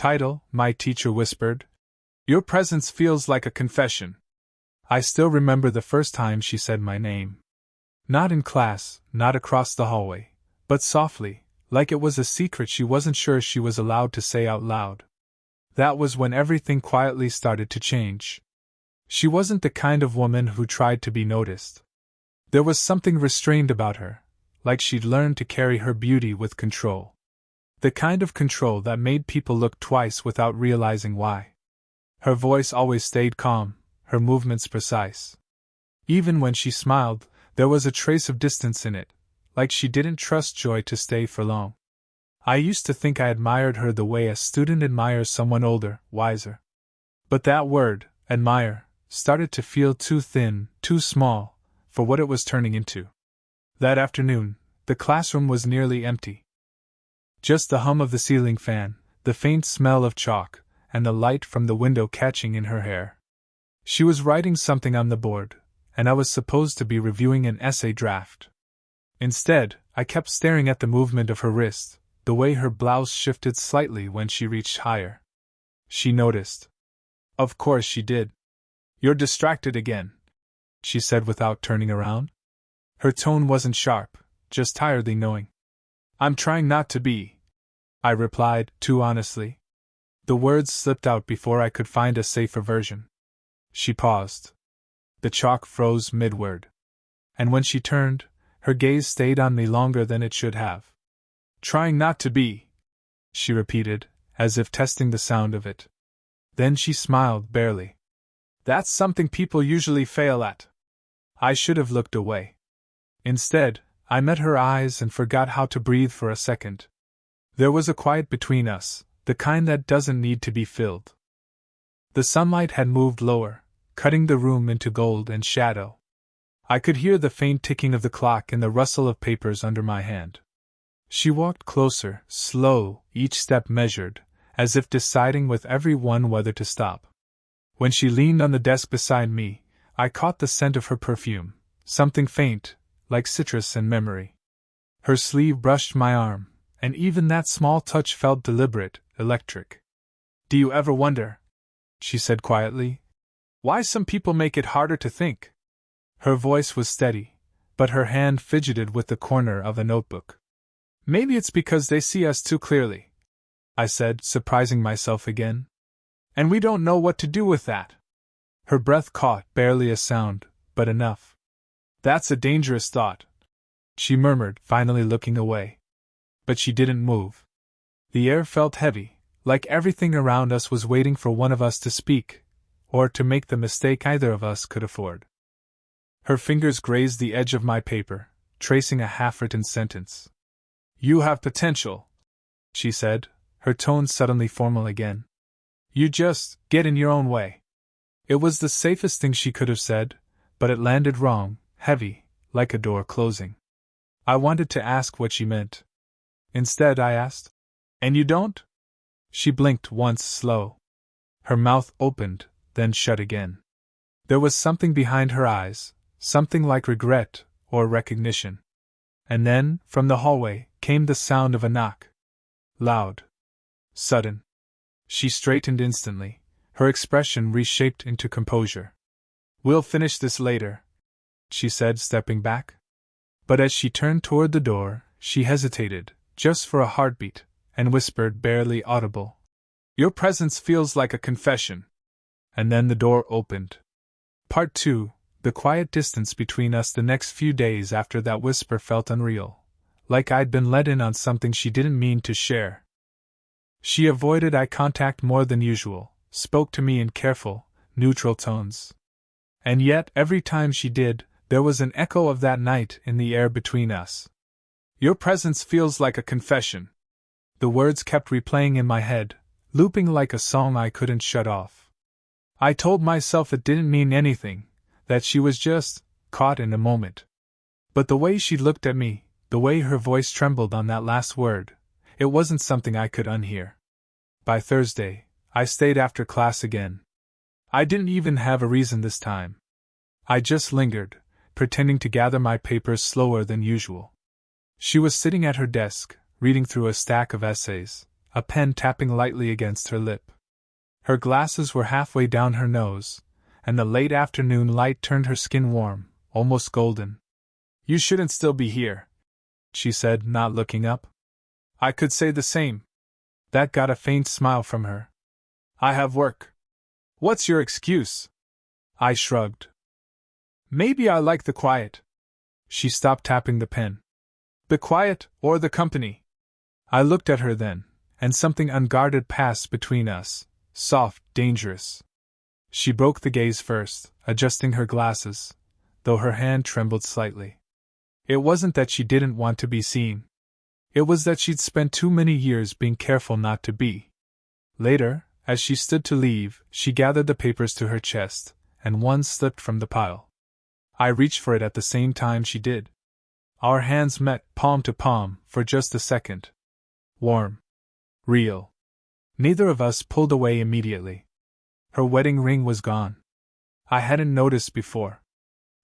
title, my teacher whispered. Your presence feels like a confession. I still remember the first time she said my name. Not in class, not across the hallway, but softly, like it was a secret she wasn't sure she was allowed to say out loud. That was when everything quietly started to change. She wasn't the kind of woman who tried to be noticed. There was something restrained about her, like she'd learned to carry her beauty with control. The kind of control that made people look twice without realizing why. Her voice always stayed calm, her movements precise. Even when she smiled, there was a trace of distance in it, like she didn't trust Joy to stay for long. I used to think I admired her the way a student admires someone older, wiser. But that word, admire, started to feel too thin, too small, for what it was turning into. That afternoon, the classroom was nearly empty. Just the hum of the ceiling fan, the faint smell of chalk, and the light from the window catching in her hair. She was writing something on the board, and I was supposed to be reviewing an essay draft. Instead, I kept staring at the movement of her wrist, the way her blouse shifted slightly when she reached higher. She noticed. Of course she did. You're distracted again, she said without turning around. Her tone wasn't sharp, just tiredly knowing. I'm trying not to be, I replied, too honestly. The words slipped out before I could find a safer version. She paused. The chalk froze mid-word. And when she turned, her gaze stayed on me longer than it should have. Trying not to be, she repeated, as if testing the sound of it. Then she smiled, barely. That's something people usually fail at. I should have looked away. Instead, I met her eyes and forgot how to breathe for a second. There was a quiet between us, the kind that doesn't need to be filled. The sunlight had moved lower, cutting the room into gold and shadow. I could hear the faint ticking of the clock and the rustle of papers under my hand. She walked closer, slow, each step measured, as if deciding with every one whether to stop. When she leaned on the desk beside me, I caught the scent of her perfume, something faint, like citrus and memory. Her sleeve brushed my arm, and even that small touch felt deliberate, electric. Do you ever wonder, she said quietly, why some people make it harder to think? Her voice was steady, but her hand fidgeted with the corner of a notebook. Maybe it's because they see us too clearly, I said, surprising myself again. And we don't know what to do with that. Her breath caught, barely a sound, but enough. That's a dangerous thought, she murmured, finally looking away. But she didn't move. The air felt heavy, like everything around us was waiting for one of us to speak, or to make the mistake either of us could afford. Her fingers grazed the edge of my paper, tracing a half-written sentence. You have potential, she said, her tone suddenly formal again. You just get in your own way. It was the safest thing she could have said, but it landed wrong, heavy, like a door closing. I wanted to ask what she meant. Instead, I asked, And you don't? She blinked once, slow. Her mouth opened, then shut again. There was something behind her eyes, something like regret or recognition. And then, from the hallway, came the sound of a knock. Loud. Sudden. She straightened instantly, her expression reshaped into composure. We'll finish this later, she said, stepping back. But as she turned toward the door, she hesitated, just for a heartbeat, and whispered, barely audible. Your presence feels like a confession. And then the door opened. Part 2. The quiet distance between us the next few days after that whisper felt unreal, like I'd been let in on something she didn't mean to share. She avoided eye contact more than usual, spoke to me in careful, neutral tones. And yet, every time she did, there was an echo of that night in the air between us. Your presence feels like a confession. The words kept replaying in my head, looping like a song I couldn't shut off. I told myself it didn't mean anything, that she was just caught in a moment. But the way she looked at me, the way her voice trembled on that last word, it wasn't something I could unhear. By Thursday, I stayed after class again. I didn't even have a reason this time. I just lingered, pretending to gather my papers slower than usual. She was sitting at her desk, reading through a stack of essays, a pen tapping lightly against her lip. Her glasses were halfway down her nose, and the late afternoon light turned her skin warm, almost golden. "You shouldn't still be here," she said, not looking up. "I could say the same." That got a faint smile from her. "I have work." "What's your excuse?" I shrugged. "Maybe I like the quiet." She stopped tapping the pen. "The quiet, or the company?" I looked at her then, and something unguarded passed between us, soft, dangerous. She broke the gaze first, adjusting her glasses, though her hand trembled slightly. It wasn't that she didn't want to be seen. It was that she'd spent too many years being careful not to be. Later, as she stood to leave, she gathered the papers to her chest, and one slipped from the pile. I reached for it at the same time she did. Our hands met, palm to palm, for just a second. Warm. Real. Neither of us pulled away immediately. Her wedding ring was gone. I hadn't noticed before.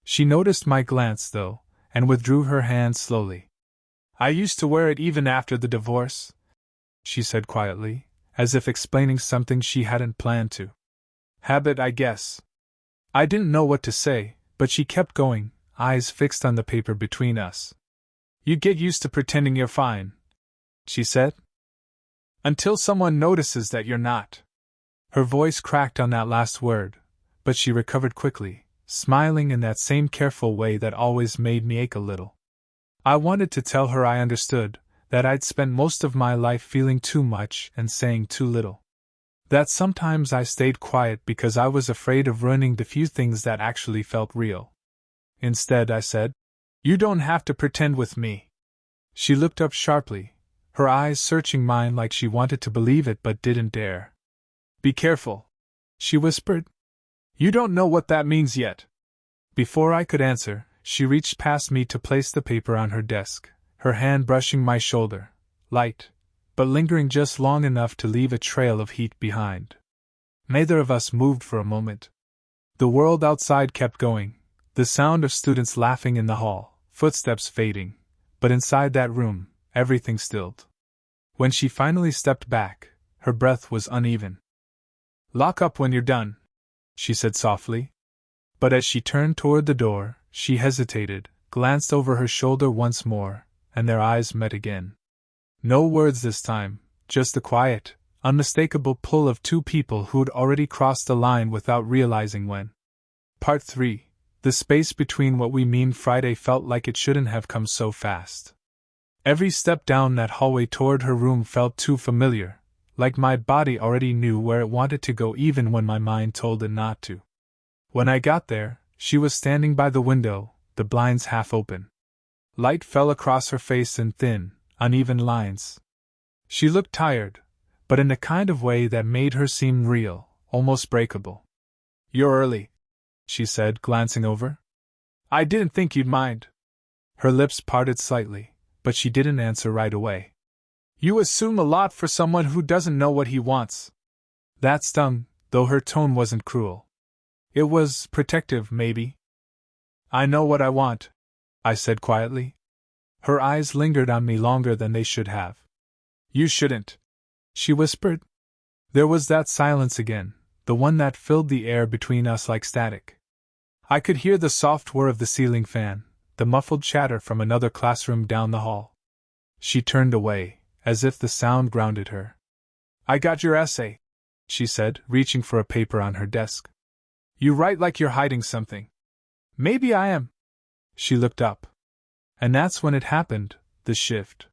She noticed my glance, though, and withdrew her hand slowly. "I used to wear it even after the divorce," she said quietly, as if explaining something she hadn't planned to. "Habit, I guess." I didn't know what to say, but she kept going, eyes fixed on the paper between us. "You get used to pretending you're fine," she said, "until someone notices that you're not." Her voice cracked on that last word, but she recovered quickly, smiling in that same careful way that always made me ache a little. I wanted to tell her I understood, that I'd spent most of my life feeling too much and saying too little. That sometimes I stayed quiet because I was afraid of ruining the few things that actually felt real. Instead, I said, "You don't have to pretend with me." She looked up sharply, her eyes searching mine like she wanted to believe it but didn't dare. "Be careful," she whispered. "You don't know what that means yet." Before I could answer, she reached past me to place the paper on her desk, her hand brushing my shoulder, light, but lingering just long enough to leave a trail of heat behind. Neither of us moved for a moment. The world outside kept going, the sound of students laughing in the hall, footsteps fading, but inside that room, everything stilled. When she finally stepped back, her breath was uneven. "Lock up when you're done," she said softly. But as she turned toward the door, she hesitated, glanced over her shoulder once more, and their eyes met again. No words this time, just the quiet, unmistakable pull of two people who'd already crossed the line without realizing when. Part 3. The space between what we mean Friday felt like it shouldn't have come so fast. Every step down that hallway toward her room felt too familiar, like my body already knew where it wanted to go even when my mind told it not to. When I got there, she was standing by the window, the blinds half open. Light fell across her face in thin, uneven lines. She looked tired, but in a kind of way that made her seem real, almost breakable. "You're early," she said, glancing over. "I didn't think you'd mind." Her lips parted slightly, but she didn't answer right away. "You assume a lot for someone who doesn't know what he wants." That stung, though her tone wasn't cruel. It was protective, maybe. "I know what I want," I said quietly. Her eyes lingered on me longer than they should have. "You shouldn't," she whispered. There was that silence again, the one that filled the air between us like static. I could hear the soft whir of the ceiling fan, the muffled chatter from another classroom down the hall. She turned away, as if the sound grounded her. "I got your essay," she said, reaching for a paper on her desk. "You write like you're hiding something." "Maybe I am." She looked up. And that's when it happened, the shift.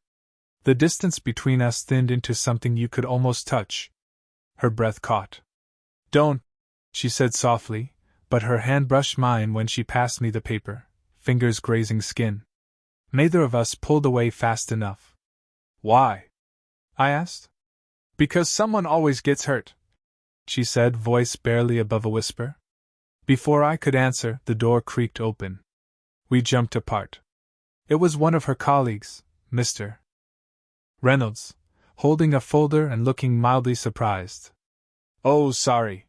The distance between us thinned into something you could almost touch. Her breath caught. "Don't," she said softly, but her hand brushed mine when she passed me the paper, fingers grazing skin. Neither of us pulled away fast enough. "Why?" I asked. "Because someone always gets hurt," she said, voice barely above a whisper. Before I could answer, the door creaked open. We jumped apart. It was one of her colleagues, Mr. Reynolds, holding a folder and looking mildly surprised. "Oh, sorry.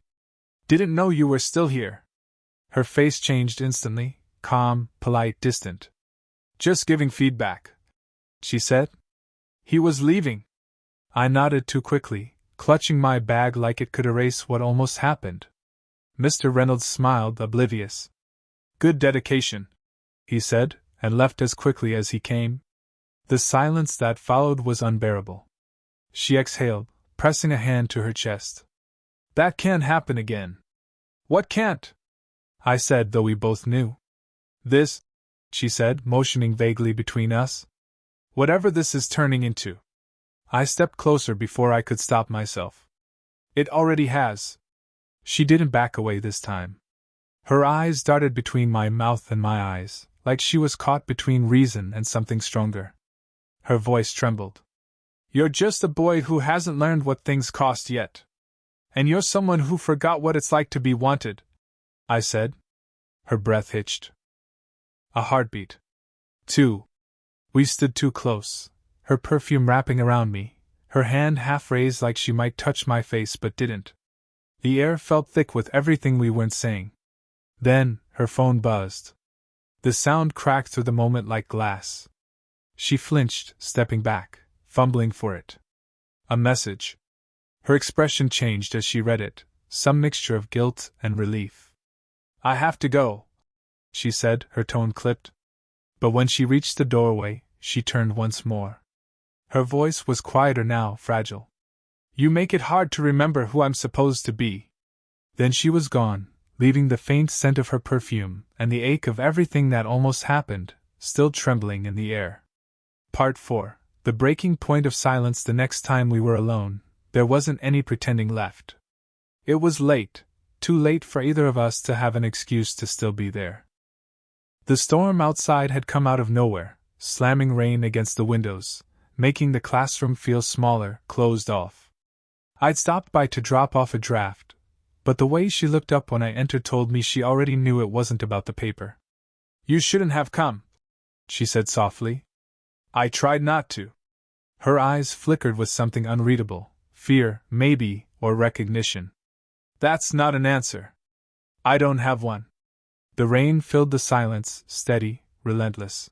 Didn't know you were still here." Her face changed instantly, calm, polite, distant. "Just giving feedback," she said. "He was leaving." I nodded too quickly, clutching my bag like it could erase what almost happened. Mr. Reynolds smiled, oblivious. Good dedication, he said, and left as quickly as he came. The silence that followed was unbearable. She exhaled, pressing a hand to her chest. That can't happen again. What can't? I said, though we both knew. This, she said, motioning vaguely between us. Whatever this is turning into. I stepped closer before I could stop myself. It already has. She didn't back away this time. Her eyes darted between my mouth and my eyes, like she was caught between reason and something stronger. Her voice trembled. You're just a boy who hasn't learned what things cost yet. And you're someone who forgot what it's like to be wanted, I said. Her breath hitched. A heartbeat. 2. We stood too close, her perfume wrapping around me, her hand half raised like she might touch my face but didn't. The air felt thick with everything we weren't saying. Then, her phone buzzed. The sound cracked through the moment like glass. She flinched, stepping back, fumbling for it. A message. Her expression changed as she read it, some mixture of guilt and relief. I have to go, she said, her tone clipped. But when she reached the doorway, she turned once more. Her voice was quieter now, fragile. You make it hard to remember who I'm supposed to be. Then she was gone, leaving the faint scent of her perfume and the ache of everything that almost happened, still trembling in the air. Part 4. The breaking point of silence. The next time we were alone, there wasn't any pretending left. It was late, too late for either of us to have an excuse to still be there. The storm outside had come out of nowhere, slamming rain against the windows, making the classroom feel smaller, closed off. I'd stopped by to drop off a draft, but the way she looked up when I entered told me she already knew it wasn't about the paper. You shouldn't have come, she said softly. I tried not to. Her eyes flickered with something unreadable, fear, maybe, or recognition. That's not an answer. I don't have one. The rain filled the silence, steady, relentless.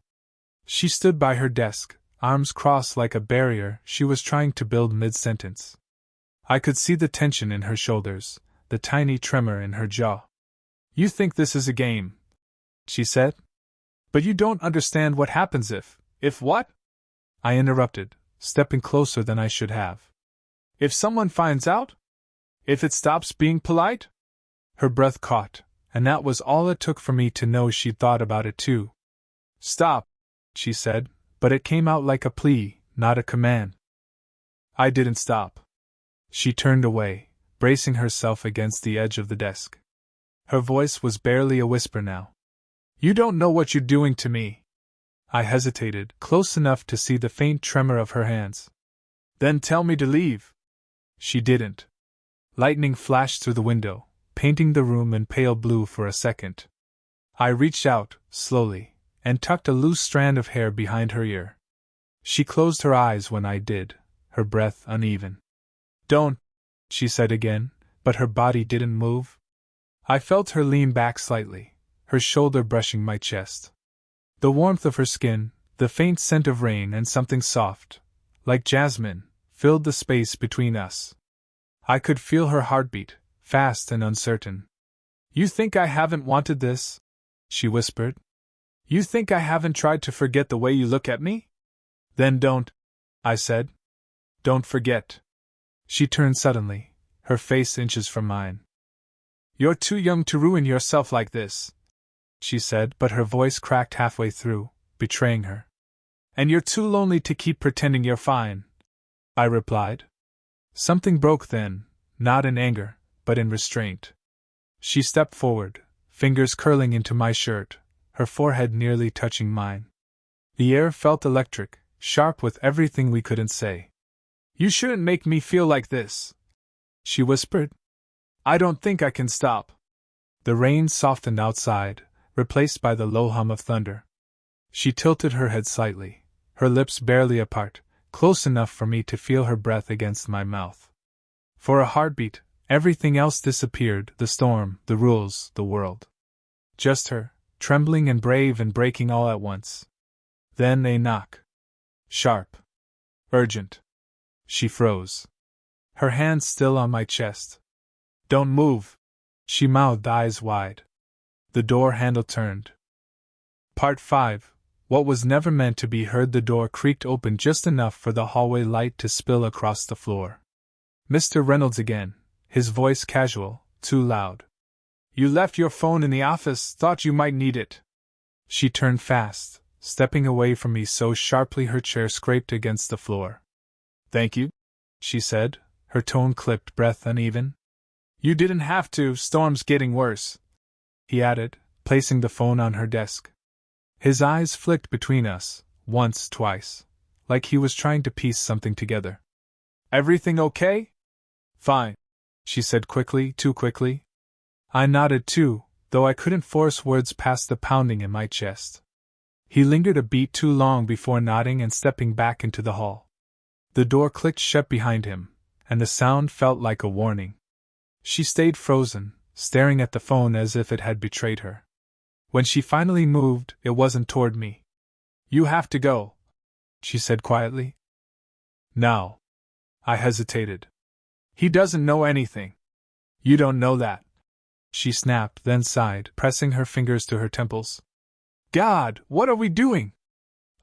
She stood by her desk, arms crossed like a barrier she was trying to build mid-sentence. I could see the tension in her shoulders, the tiny tremor in her jaw. You think this is a game, she said. But you don't understand what happens if what? I interrupted, stepping closer than I should have. If someone finds out? If it stops being polite? Her breath caught, and that was all it took for me to know she'd thought about it too. Stop, she said, but it came out like a plea, not a command. I didn't stop. She turned away, bracing herself against the edge of the desk. Her voice was barely a whisper now. You don't know what you're doing to me. I hesitated, close enough to see the faint tremor of her hands. Then tell me to leave. She didn't. Lightning flashed through the window, painting the room in pale blue for a second. I reached out, slowly, and tucked a loose strand of hair behind her ear. She closed her eyes when I did, her breath uneven. Don't, she said again, but her body didn't move. I felt her lean back slightly, her shoulder brushing my chest. The warmth of her skin, the faint scent of rain and something soft, like jasmine, filled the space between us. I could feel her heartbeat, fast and uncertain. You think I haven't wanted this? She whispered. You think I haven't tried to forget the way you look at me? Then don't, I said. Don't forget. She turned suddenly, her face inches from mine. You're too young to ruin yourself like this, she said, but her voice cracked halfway through, betraying her. And you're too lonely to keep pretending you're fine, I replied. Something broke then, not in anger, but in restraint. She stepped forward, fingers curling into my shirt, her forehead nearly touching mine. The air felt electric, sharp with everything we couldn't say. You shouldn't make me feel like this, she whispered. I don't think I can stop. The rain softened outside, replaced by the low hum of thunder. She tilted her head slightly, her lips barely apart, close enough for me to feel her breath against my mouth. For a heartbeat, everything else disappeared, the storm, the rules, the world. Just her, trembling and brave and breaking all at once. Then a knock. Sharp. Urgent. She froze. Her hand still on my chest. Don't move, she mouthed, eyes wide. The door handle turned. Part 5. What was never meant to be heard. The door creaked open just enough for the hallway light to spill across the floor. Mr. Reynolds again, his voice casual, too loud. You left your phone in the office, thought you might need it. She turned fast, stepping away from me so sharply her chair scraped against the floor. Thank you, she said, her tone clipped, breath uneven. You didn't have to, storm's getting worse, he added, placing the phone on her desk. His eyes flicked between us, once, twice, like he was trying to piece something together. Everything okay? Fine, she said quickly, too quickly. I nodded too, though I couldn't force words past the pounding in my chest. He lingered a beat too long before nodding and stepping back into the hall. The door clicked shut behind him, and the sound felt like a warning. She stayed frozen, staring at the phone as if it had betrayed her. When she finally moved, it wasn't toward me. You have to go, she said quietly. Now. I hesitated. He doesn't know anything. You don't know that, she snapped, then sighed, pressing her fingers to her temples. God, what are we doing?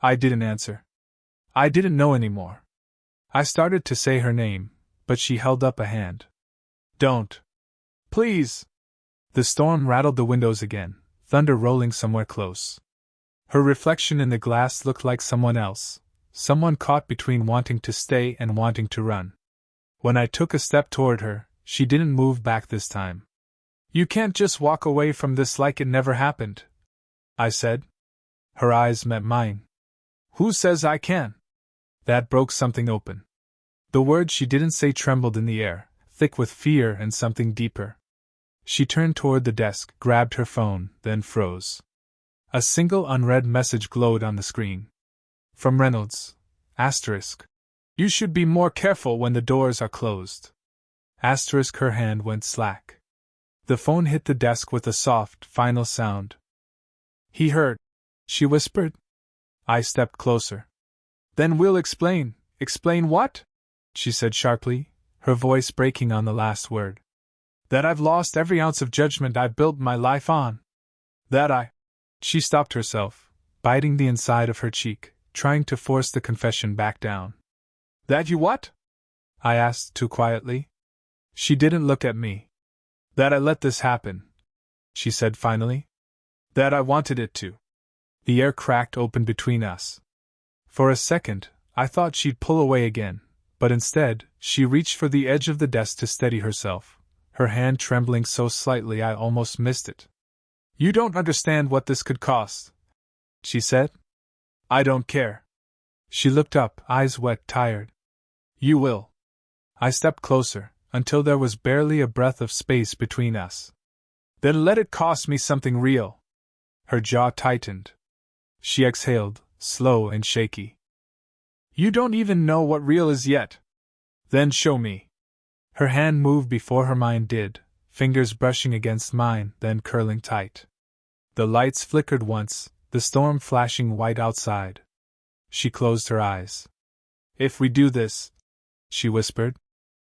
I didn't answer. I didn't know anymore. I started to say her name, but she held up a hand. Don't. Please. The storm rattled the windows again, thunder rolling somewhere close. Her reflection in the glass looked like someone else, someone caught between wanting to stay and wanting to run. When I took a step toward her, she didn't move back this time. You can't just walk away from this like it never happened, I said. Her eyes met mine. Who says I can? That broke something open. The words she didn't say trembled in the air, thick with fear and something deeper. She turned toward the desk, grabbed her phone, then froze. A single unread message glowed on the screen. From Reynolds. Asterisk. You should be more careful when the doors are closed. Asterisk. Her hand went slack. The phone hit the desk with a soft, final sound. He heard, she whispered. I stepped closer. Then we'll explain. Explain what? She said sharply, her voice breaking on the last word. That I've lost every ounce of judgment I've built my life on. That I. She stopped herself, biting the inside of her cheek, trying to force the confession back down. That you what? I asked too quietly. She didn't look at me. That I let this happen, she said finally. That I wanted it to. The air cracked open between us. For a second, I thought she'd pull away again, but instead, she reached for the edge of the desk to steady herself, her hand trembling so slightly I almost missed it. You don't understand what this could cost, she said. I don't care. She looked up, eyes wet, tired. You will. I stepped closer, until there was barely a breath of space between us. Then let it cost me something real. Her jaw tightened. She exhaled, slow and shaky. You don't even know what real is yet. Then show me. Her hand moved before her mind did, fingers brushing against mine, then curling tight. The lights flickered once, the storm flashing white outside. She closed her eyes. If we do this, she whispered,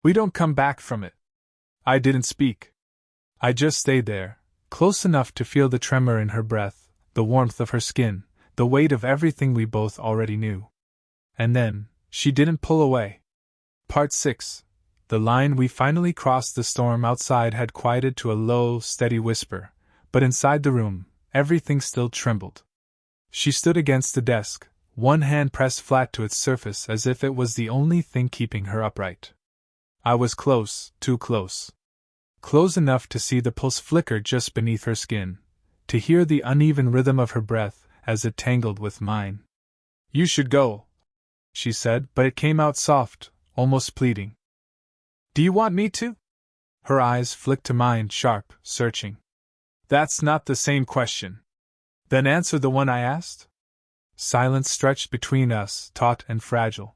we don't come back from it. I didn't speak. I just stayed there, close enough to feel the tremor in her breath, the warmth of her skin, the weight of everything we both already knew. And then, she didn't pull away. Part 6. The line we finally crossed. The storm outside had quieted to a low, steady whisper, but inside the room, everything still trembled. She stood against the desk, one hand pressed flat to its surface as if it was the only thing keeping her upright. I was close, too close. Close enough to see the pulse flicker just beneath her skin, to hear the uneven rhythm of her breath as it tangled with mine. You should go, she said, but it came out soft, almost pleading. Do you want me to? Her eyes flicked to mine, sharp, searching. That's not the same question. Then answer the one I asked. Silence stretched between us, taut and fragile.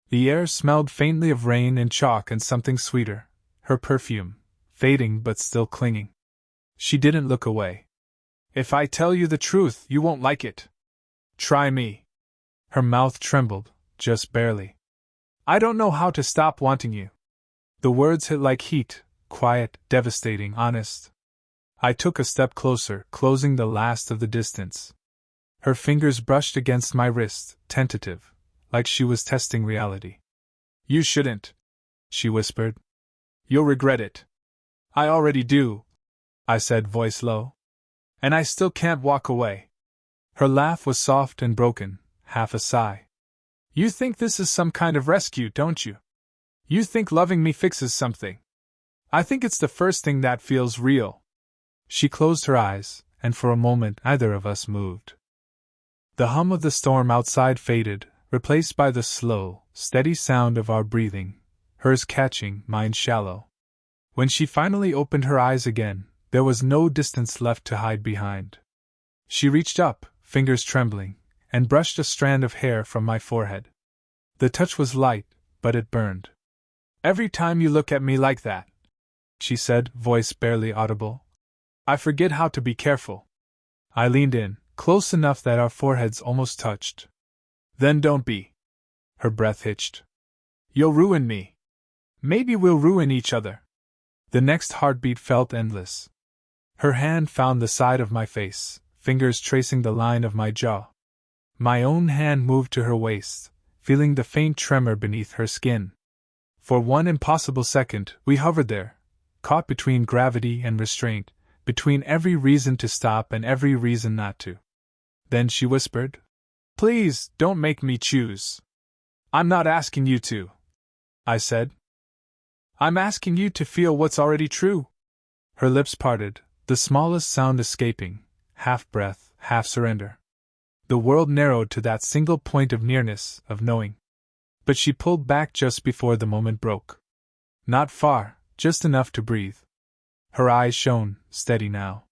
The air smelled faintly of rain and chalk and something sweeter, her perfume, fading but still clinging. She didn't look away. If I tell you the truth, you won't like it. Try me. Her mouth trembled, just barely. I don't know how to stop wanting you. The words hit like heat, quiet, devastating, honest. I took a step closer, closing the last of the distance. Her fingers brushed against my wrist, tentative, like she was testing reality. You shouldn't, she whispered. You'll regret it. I already do, I said, voice low. And I still can't walk away. Her laugh was soft and broken, half a sigh. You think this is some kind of rescue, don't you? You think loving me fixes something. I think it's the first thing that feels real. She closed her eyes, and for a moment neither of us moved. The hum of the storm outside faded, replaced by the slow, steady sound of our breathing, hers catching, mine shallow. When she finally opened her eyes again, there was no distance left to hide behind. She reached up, fingers trembling, and brushed a strand of hair from my forehead. The touch was light, but it burned. Every time you look at me like that, she said, voice barely audible, I forget how to be careful. I leaned in, close enough that our foreheads almost touched. Then don't be. Her breath hitched. You'll ruin me. Maybe we'll ruin each other. The next heartbeat felt endless. Her hand found the side of my face, fingers tracing the line of my jaw. My own hand moved to her waist, feeling the faint tremor beneath her skin. For one impossible second, we hovered there, caught between gravity and restraint, between every reason to stop and every reason not to. Then she whispered, Please, don't make me choose. I'm not asking you to, I said. I'm asking you to feel what's already true. Her lips parted, the smallest sound escaping, half breath, half surrender. The world narrowed to that single point of nearness, of knowing. But she pulled back just before the moment broke. Not far, just enough to breathe. Her eyes shone, steady now.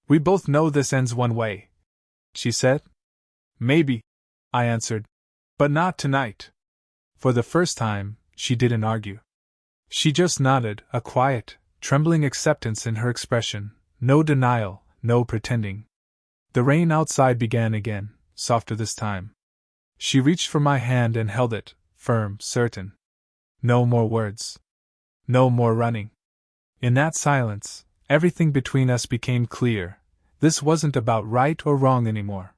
We both know this ends one way, she said. Maybe, I answered. But not tonight. For the first time, she didn't argue. She just nodded, a quiet, trembling acceptance in her expression, no denial, no pretending. The rain outside began again, softer this time. She reached for my hand and held it, firm, certain. No more words. No more running. In that silence, everything between us became clear. This wasn't about right or wrong anymore.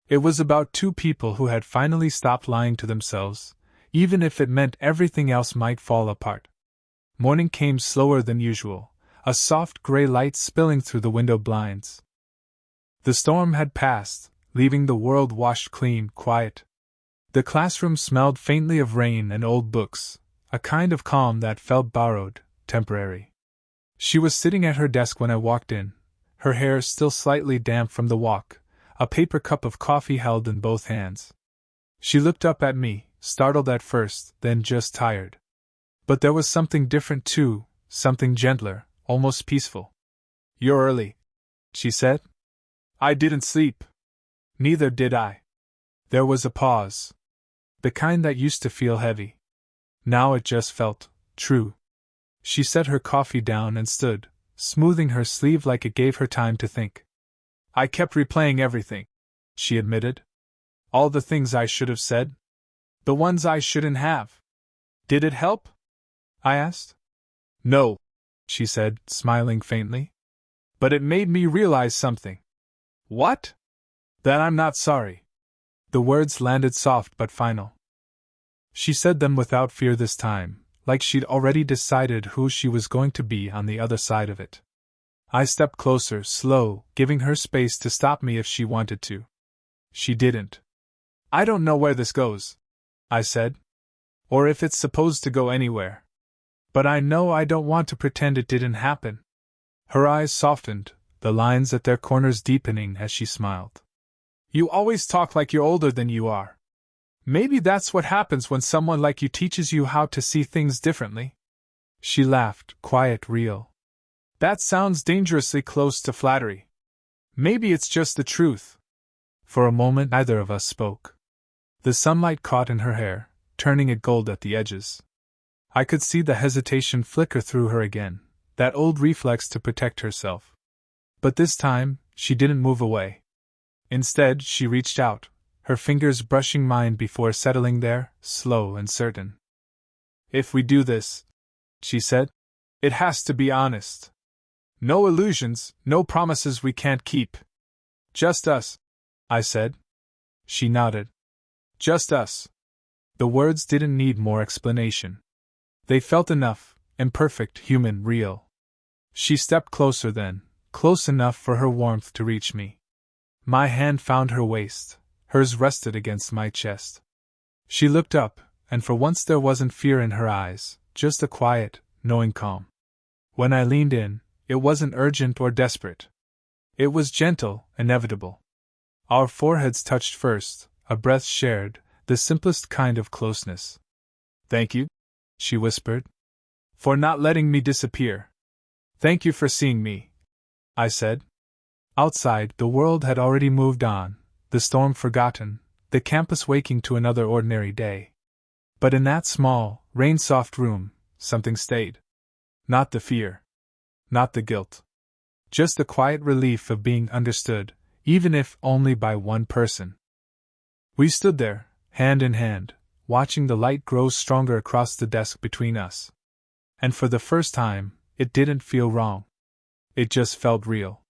It was about two people who had finally stopped lying to themselves, even if it meant everything else might fall apart. Morning came slower than usual, a soft gray light spilling through the window blinds. The storm had passed, leaving the world washed clean, quiet. The classroom smelled faintly of rain and old books, a kind of calm that felt borrowed, temporary. She was sitting at her desk when I walked in, her hair still slightly damp from the walk, a paper cup of coffee held in both hands. She looked up at me, startled at first, then just tired. But there was something different too, something gentler, almost peaceful. You're early, she said. I didn't sleep. Neither did I. There was a pause. The kind that used to feel heavy. Now it just felt true. She set her coffee down and stood, smoothing her sleeve like it gave her time to think. I kept replaying everything, she admitted. All the things I should have said. The ones I shouldn't have. Did it help? I asked. No, she said, smiling faintly. But it made me realize something. What? That I'm not sorry. The words landed soft but final. She said them without fear this time, like she'd already decided who she was going to be on the other side of it. I stepped closer, slow, giving her space to stop me if she wanted to. She didn't. I don't know where this goes, I said. Or if it's supposed to go anywhere. But I know I don't want to pretend it didn't happen. Her eyes softened, the lines at their corners deepening as she smiled. You always talk like you're older than you are. Maybe that's what happens when someone like you teaches you how to see things differently. She laughed, quiet, real. That sounds dangerously close to flattery. Maybe it's just the truth. For a moment neither of us spoke. The sunlight caught in her hair, turning it gold at the edges. I could see the hesitation flicker through her again, that old reflex to protect herself. But this time, she didn't move away. Instead, she reached out, her fingers brushing mine before settling there, slow and certain. If we do this, she said, it has to be honest. No illusions, no promises we can't keep. Just us, I said. She nodded. Just us. The words didn't need more explanation. They felt enough, imperfect, human, real. She stepped closer then, close enough for her warmth to reach me. My hand found her waist, hers rested against my chest. She looked up, and for once there wasn't fear in her eyes, just a quiet, knowing calm. When I leaned in, it wasn't urgent or desperate. It was gentle, inevitable. Our foreheads touched first, a breath shared, the simplest kind of closeness. Thank you, she whispered, for not letting me disappear. Thank you for seeing me, I said. Outside, the world had already moved on, the storm forgotten, the campus waking to another ordinary day. But in that small, rain-soft room, something stayed. Not the fear. Not the guilt. Just the quiet relief of being understood, even if only by one person. We stood there, hand in hand, watching the light grow stronger across the desk between us. And for the first time, it didn't feel wrong. It just felt real.